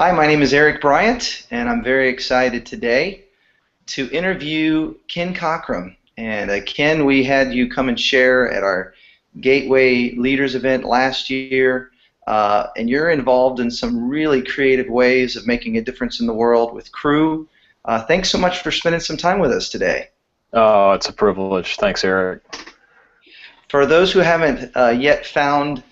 Hi, my name is Eric Bryant, and I'm very excited today to interview Ken Cochrum. And Ken, we had you come and share at our Gateway Leaders event last year, and you're involved in some really creative ways of making a difference in the world with Crew. Thanks so much for spending some time with us today. Oh, it's a privilege. Thanks, Eric. For those who haven't yet found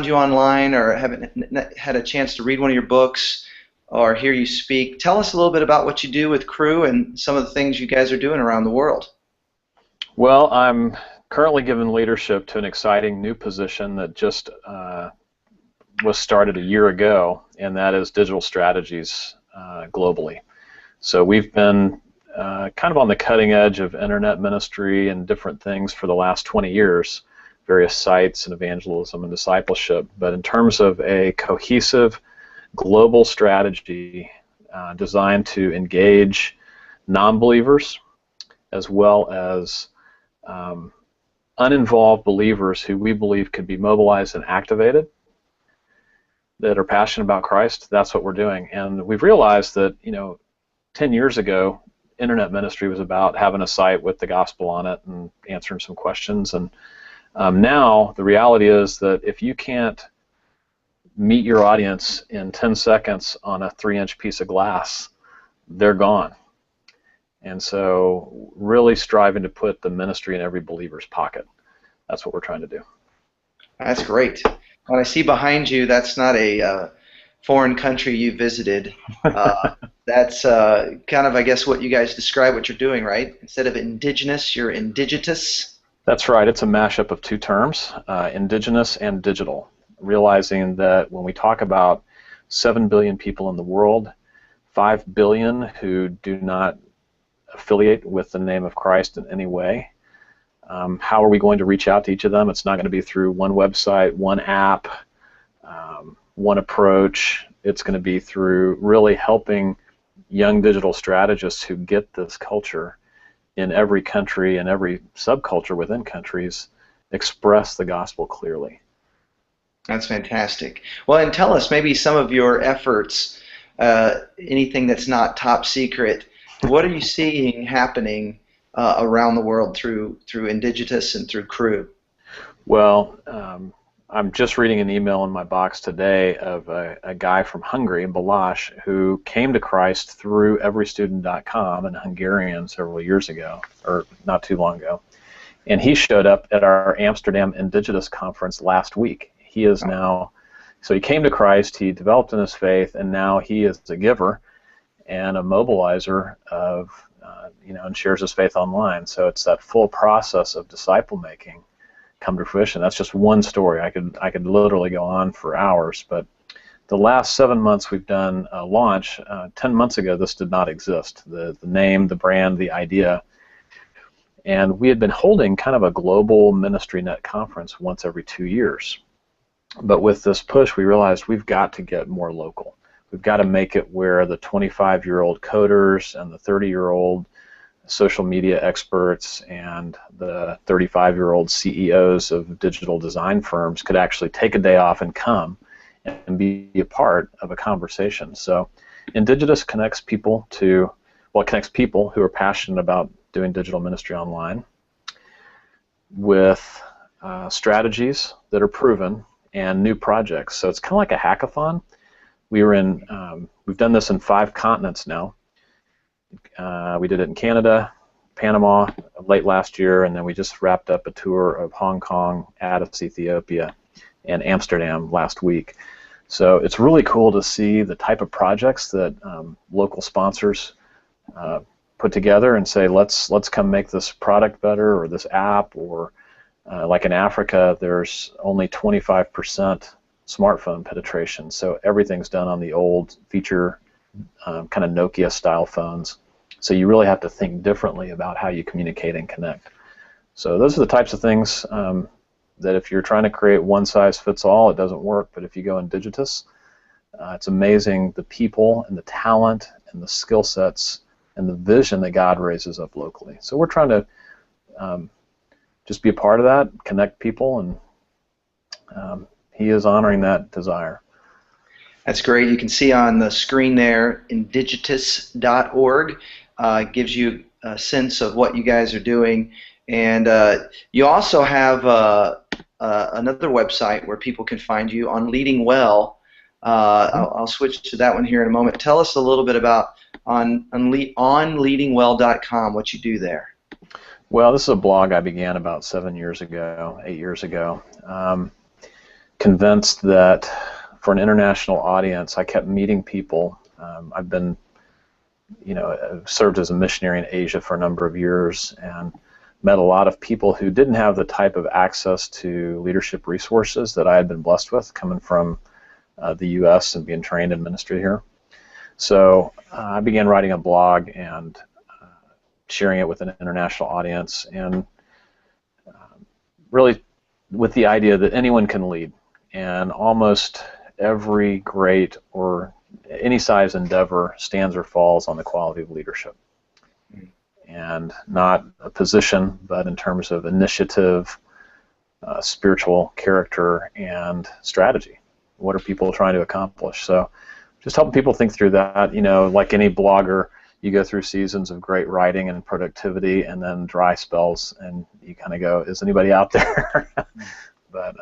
you online or haven't had a chance to read one of your books or hear you speak, tell us a little bit about what you do with Crew and some of the things you guys are doing around the world. Well, I'm currently giving leadership to an exciting new position that just was started a year ago, and that is digital strategies globally. So we've been kind of on the cutting edge of internet ministry and different things for the last 20 years, various sites and evangelism and discipleship. But in terms of a cohesive global strategy designed to engage non-believers as well as uninvolved believers who we believe could be mobilized and activated, that are passionate about Christ, that's what we're doing. And we've realized that, 10 years ago, internet ministry was about having a site with the gospel on it and answering some questions. And now the reality is that if you can't meet your audience in 10 seconds on a 3-inch piece of glass, they're gone. And so really striving to put the ministry in every believer's pocket. That's what we're trying to do. That's great. What I see behind you, that's not a foreign country you visited. That's kind of, I guess, what you guys describe what you're doing, right? Instead of indigenous, you're indigitus. That's right. It's a mashup of two terms, indigenous and digital, realizing that when we talk about 7 billion people in the world, 5 billion who do not affiliate with the name of Christ in any way, how are we going to reach out to each of them? It's not going to be through one website, one app, one approach. It's going to be through really helping young digital strategists who get this culture in every country and every subculture within countries express the gospel clearly. That's fantastic. Well, and tell us maybe some of your efforts, anything that's not top secret. What are you seeing happening around the world through Indigitus and through Crew? Well, I'm just reading an email in my box today of a guy from Hungary, Balázs, who came to Christ through everystudent.com in Hungarian several years ago, or not too long ago. And he showed up at our Amsterdam Indigenous conference last week. He is now, so he came to Christ, he developed in his faith, and now he is a giver and a mobilizer of, and shares his faith online. So it's that full process of disciple making come to fruition. That's just one story. I could literally go on for hours, but the last 7 months we've done a launch. 10 months ago this did not exist, the name, the brand, the idea, and we had been holding kind of a global ministry net conference once every 2 years. But with this push we realized we've got to get more local. We've got to make it where the 25-year-old coders and the 30-year-old social media experts and the 35-year-old CEOs of digital design firms could actually take a day off and come and be a part of a conversation. So Indigenous connects people who are passionate about doing digital ministry online with strategies that are proven and new projects. So it's kind of like a hackathon. We've done this in 5 continents now. We did it in Canada, Panama late last year, and then we just wrapped up a tour of Hong Kong, Addis, Ethiopia, and Amsterdam last week. So it's really cool to see the type of projects that local sponsors put together and say, let's come make this product better, or this app, or like in Africa, there's only 25% smartphone penetration, so everything's done on the old feature kind of Nokia style phones. So you really have to think differently about how you communicate and connect. So those are the types of things that if you're trying to create one size fits all, it doesn't work. But if you go in Digitus, it's amazing the people and the talent and the skill sets and the vision that God raises up locally. So we're trying to just be a part of that, connect people, and He is honoring that desire. That's great. You can see on the screen there, indigitus.org. Gives you a sense of what you guys are doing. And you also have another website where people can find you on Leading Well. I'll switch to that one here in a moment. Tell us a little bit about on leadingwell.com, what you do there. Well, this is a blog I began about 8 years ago. Convinced that for an international audience, I kept meeting people. I've been, served as a missionary in Asia for a number of years and met a lot of people who didn't have the type of access to leadership resources that I had been blessed with coming from the U.S. and being trained in ministry here. So I began writing a blog and sharing it with an international audience, and really with the idea that anyone can lead, and almost every great or any size endeavor stands or falls on the quality of leadership. And not a position, but in terms of initiative, spiritual character, and strategy. What are people trying to accomplish? So just helping people think through that. Like any blogger, you go through seasons of great writing and productivity and then dry spells, and you kind of go, is anybody out there? But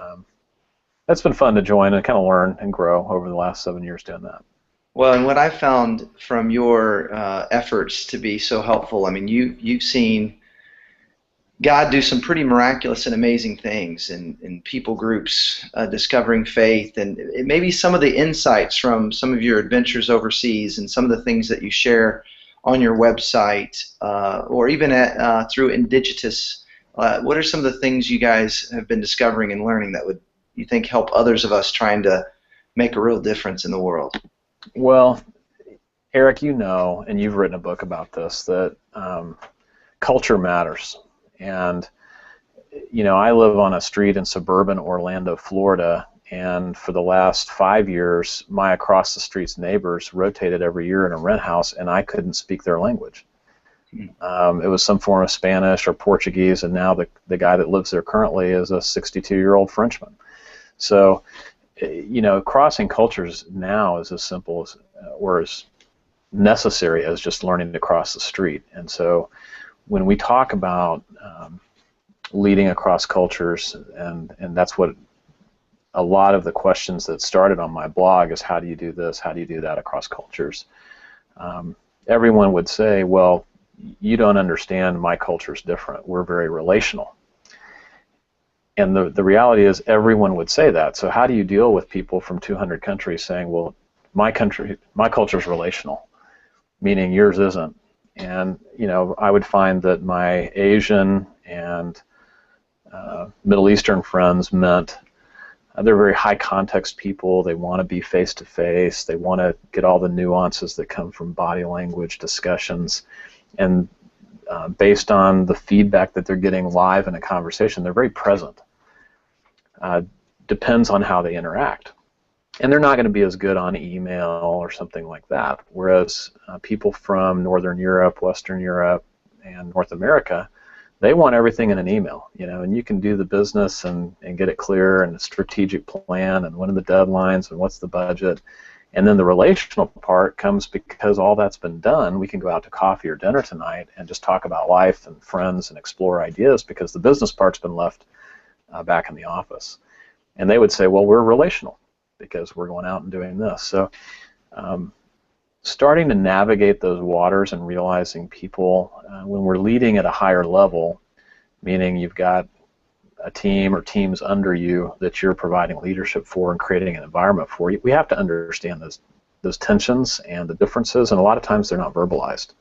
that's been fun to join and kind of learn and grow over the last 7 years doing that. Well, and what I found from your efforts to be so helpful, I mean, you've seen God do some pretty miraculous and amazing things in people groups, discovering faith, and maybe some of the insights from some of your adventures overseas and some of the things that you share on your website or even through Indigitus. What are some of the things you guys have been discovering and learning that would, you think, help others of us trying to make a real difference in the world? Well, Eric, and you've written a book about this, that culture matters. And, I live on a street in suburban Orlando, Florida, and for the last 5 years, my across the street's neighbors rotated every year in a rent house, and I couldn't speak their language. It was some form of Spanish or Portuguese, and now the guy that lives there currently is a 62-year-old Frenchman. So, crossing cultures now is as simple as, or as necessary as just learning to cross the street. And so when we talk about leading across cultures, and that's what a lot of the questions that started on my blog is, how do you do this, how do you do that across cultures? Everyone would say, well, you don't understand, my culture's different, we're very relational. And the reality is everyone would say that. So how do you deal with people from 200 countries saying, well, my culture's relational, meaning yours isn't? And, I would find that my Asian and Middle Eastern friends meant they're very high context people. They want to be face to face. They want to get all the nuances that come from body language discussions. And based on the feedback that they're getting live in a conversation, they're very present. Depends on how they interact. And they're not going to be as good on email or something like that. Whereas people from Northern Europe, Western Europe, and North America, they want everything in an email, and you can do the business and get it clear, and a strategic plan, and when are the deadlines, and what's the budget. And then the relational part comes because all that's been done. We can go out to coffee or dinner tonight and just talk about life and friends and explore ideas, because the business part's been left back in the office. And they would say, well, we're relational because we're going out and doing this. So starting to navigate those waters and realizing people, when we're leading at a higher level, meaning you've got a team or teams under you that you're providing leadership for and creating an environment for, we have to understand those tensions and the differences, and a lot of times they're not verbalized.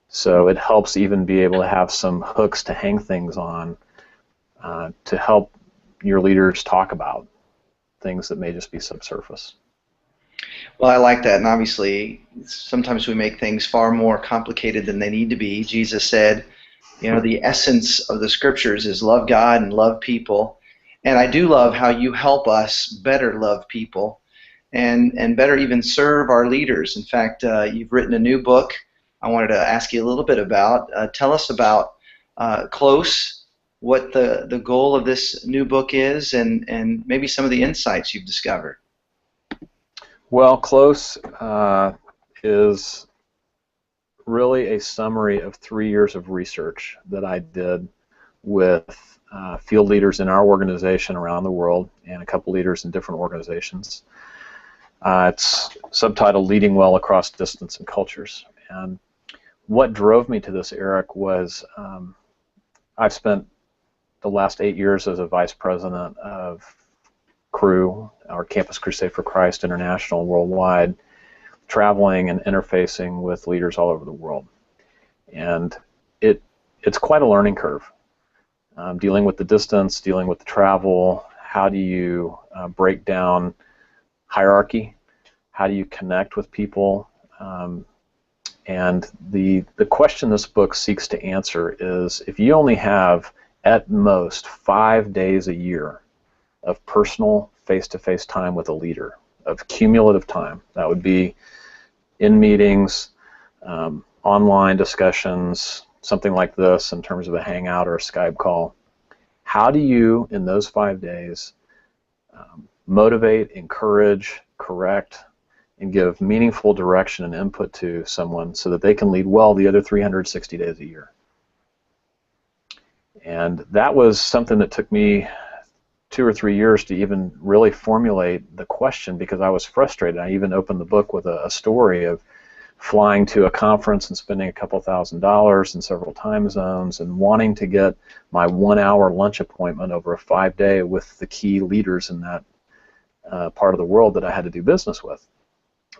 So it helps even be able to have some hooks to hang things on to help your leaders talk about things that may just be subsurface. Well, I like that, and obviously sometimes we make things far more complicated than they need to be. Jesus said, the essence of the scriptures is love God and love people, and I do love how you help us better love people and better even serve our leaders. In fact, you've written a new book I wanted to ask you a little bit about. Tell us about Close, what the goal of this new book is, and maybe some of the insights you've discovered. Well, Close is really a summary of 3 years of research that I did with field leaders in our organization around the world and a couple leaders in different organizations. It's subtitled Leading Well Across Distance and Cultures. And what drove me to this, Eric, was I've spent the last 8 years as a vice president of CRU, our Campus Crusade for Christ International worldwide, traveling and interfacing with leaders all over the world. And it's quite a learning curve. Dealing with the distance, dealing with the travel, how do you break down hierarchy, how do you connect with people, and the question this book seeks to answer is, if you only have at most 5 days a year of personal face-to-face time with a leader, of cumulative time, that would be in meetings, online discussions, something like this in terms of a hangout or a Skype call, how do you, in those 5 days, motivate, encourage, correct, and give meaningful direction and input to someone so that they can lead well the other 360 days a year? And that was something that took me 2 or 3 years to even really formulate the question, because I was frustrated. I even opened the book with a story of flying to a conference and spending a couple $1,000s in several time zones and wanting to get my 1 hour lunch appointment over a 5-day with the key leaders in that part of the world that I had to do business with.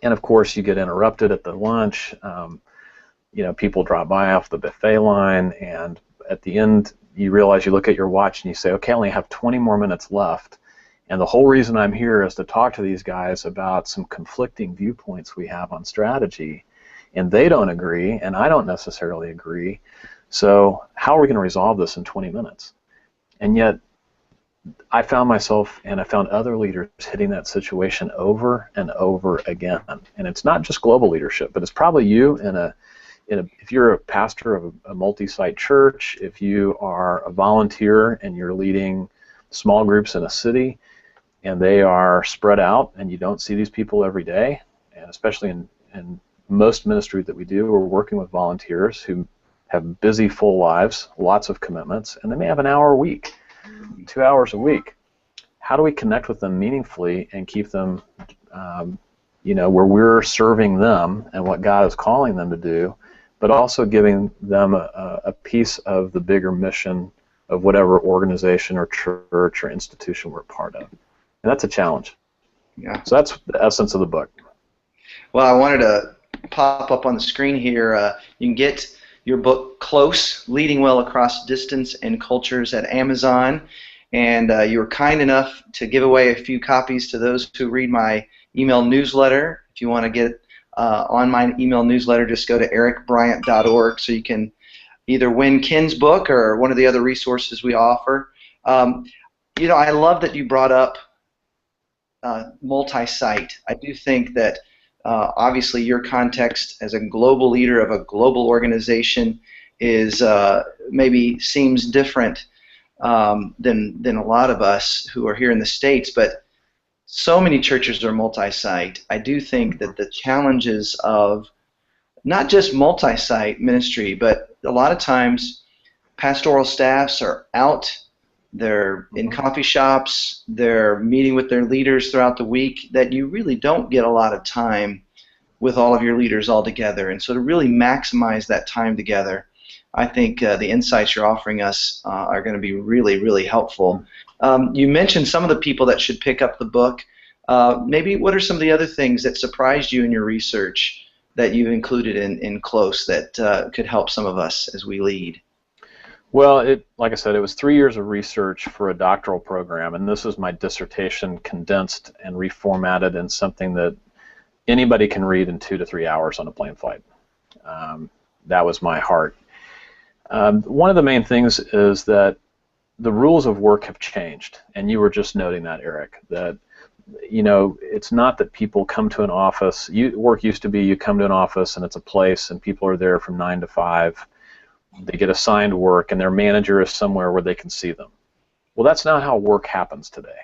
And of course, you get interrupted at the lunch. People drop by off the buffet line, and at the end, you realize, you look at your watch and you say, okay, I only have 20 more minutes left. And the whole reason I'm here is to talk to these guys about some conflicting viewpoints we have on strategy. And they don't agree, and I don't necessarily agree. So how are we going to resolve this in 20 minutes? And yet, I found myself, and I found other leaders hitting that situation over and over again. And it's not just global leadership, but it's probably you if you're a pastor of a multi-site church, if you are a volunteer and you're leading small groups in a city, and they are spread out, and you don't see these people every day, and especially in most ministry that we do, we're working with volunteers who have busy, full lives, lots of commitments, and they may have an hour a week, 2 hours a week. How do we connect with them meaningfully and keep them, where we're serving them and what God is calling them to do, but also giving them a piece of the bigger mission of whatever organization or church or institution we're part of? And that's a challenge. Yeah. So that's the essence of the book. Well, I wanted to pop up on the screen here. You can get your book, Close, Leading Well Across Distance and Cultures, at Amazon. And you were kind enough to give away a few copies to those who read my email newsletter. If you want to get on my email newsletter, just go to ericbryant.org, so you can either win Ken's book or one of the other resources we offer. I love that you brought up multi-site. I do think that obviously your context as a global leader of a global organization is maybe seems different than a lot of us who are here in the States, but so many churches are multi-site. I do think that the challenges of not just multi-site ministry, but a lot of times pastoral staffs are out, they're in coffee shops, they're meeting with their leaders throughout the week, that you really don't get a lot of time with all of your leaders all together. And so to really maximize that time together, I think the insights you're offering us are going to be really, really helpful. You mentioned some of the people that should pick up the book. Maybe what are some of the other things that surprised you in your research that you've included in Close that could help some of us as we lead? Well, like I said, it was 3 years of research for a doctoral program, and this is my dissertation condensed and reformatted in something that anybody can read in 2 to 3 hours on a plane flight. That was my heart. One of the main things is that the rules of work have changed, and you were just noting that, Eric, that it's not that people come to an office. Work used to be you come to an office and it's a place and people are there from 9 to 5. They get assigned work and their manager is somewhere where they can see them. Well, that's not how work happens today.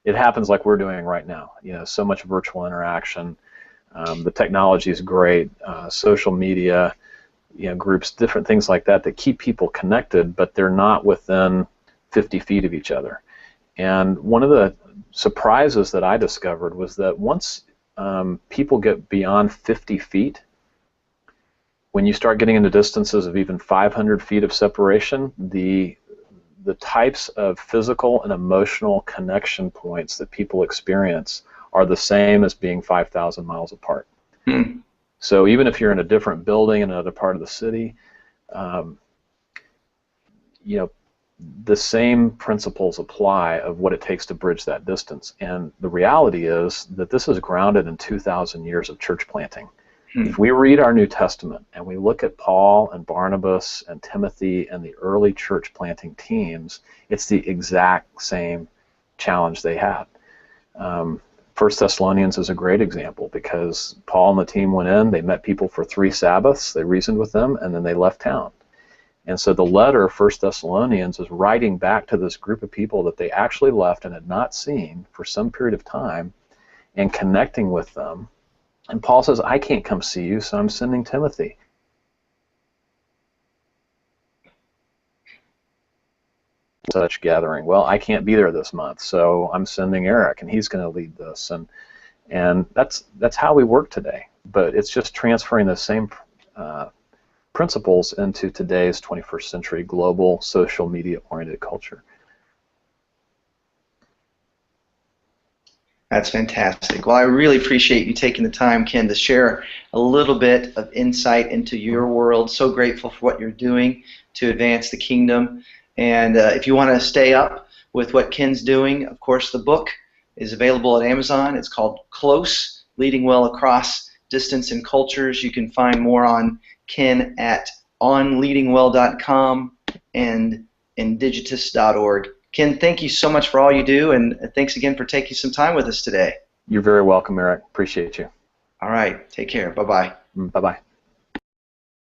it happens like we're doing right now. You know, so much virtual interaction. The technology is great. Social media, you know, groups, different things like that that keep people connected, but they're not within 50 feet of each other. And one of the surprises that I discovered was that once people get beyond 50 feet, when you start getting into distances of even 500 feet of separation, the types of physical and emotional connection points that people experience are the same as being 5,000 miles apart. Hmm. So even if you're in a different building in another part of the city, you know, the same principles apply of what it takes to bridge that distance. And the reality is that this is grounded in 2,000 years of church planting. If we read our New Testament and we look at Paul and Barnabas and Timothy and the early church planting teams, it's the exact same challenge they had. 1 Thessalonians is a great example because Paul and the team went in, they met people for 3 Sabbaths, they reasoned with them, and then they left town. And so the letter, 1 Thessalonians, is writing back to this group of people that they actually left and had not seen for some period of time and connecting with them. And Paul says, I can't come see you, so I'm sending Timothy. Such gathering. Well, I can't be there this month, so I'm sending Eric, and he's going to lead this. And that's how we work today. But it's just transferring the same principles into today's 21st century global social media-oriented culture. That's fantastic. Well, I really appreciate you taking the time, Ken, to share a little bit of insight into your world. So grateful for what you're doing to advance the kingdom. And if you want to stay up with what Ken's doing, of course, the book is available at Amazon. It's called Close, Leading Well Across Distance and Cultures. You can find more on Ken at onleadingwell.com and indigitus.org. Ken, thank you so much for all you do, and thanks again for taking some time with us today. You're very welcome, Eric. Appreciate you. All right. Take care. Bye-bye. Bye-bye.